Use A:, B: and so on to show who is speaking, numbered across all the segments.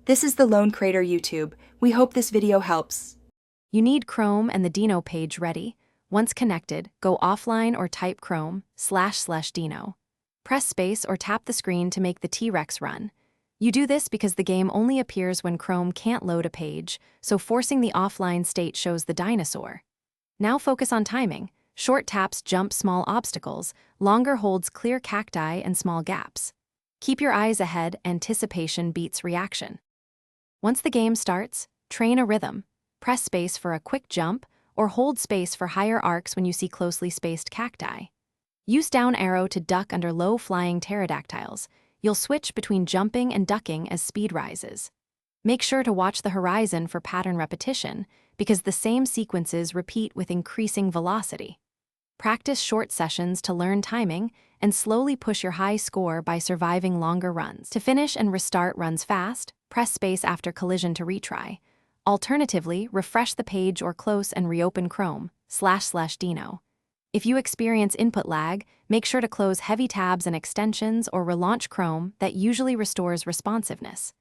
A: This is the Lone Crater YouTube. We hope this video helps.
B: You need Chrome and the Dino page ready. Once connected, go offline or type Chrome//Dino. Press space or tap the screen to make the T-Rex run. You do this because the game only appears when Chrome can't load a page, so forcing the offline state shows the dinosaur. Now focus on timing. Short taps jump small obstacles, longer holds clear cacti and small gaps. Keep your eyes ahead, anticipation beats reaction. Once the game starts, train a rhythm. Press space for a quick jump, or hold space for higher arcs when you see closely spaced cacti. Use down arrow to duck under low-flying pterodactyls. You'll switch between jumping and ducking as speed rises. Make sure to watch the horizon for pattern repetition, because the same sequences repeat with increasing velocity. Practice short sessions to learn timing, and slowly push your high score by surviving longer runs. To finish and restart runs fast, press space after collision to retry. Alternatively, refresh the page or close and reopen Chrome//Dino. If you experience input lag, make sure to close heavy tabs and extensions or relaunch Chrome. That usually restores responsiveness.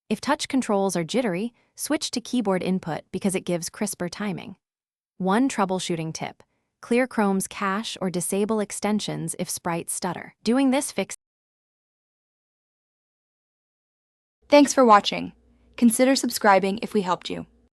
B: If touch controls are jittery, switch to keyboard input because it gives crisper timing. One troubleshooting tip: clear Chrome's cache or disable extensions if sprites stutter. Doing this fixes.
A: Thanks for watching. Consider subscribing if we helped you.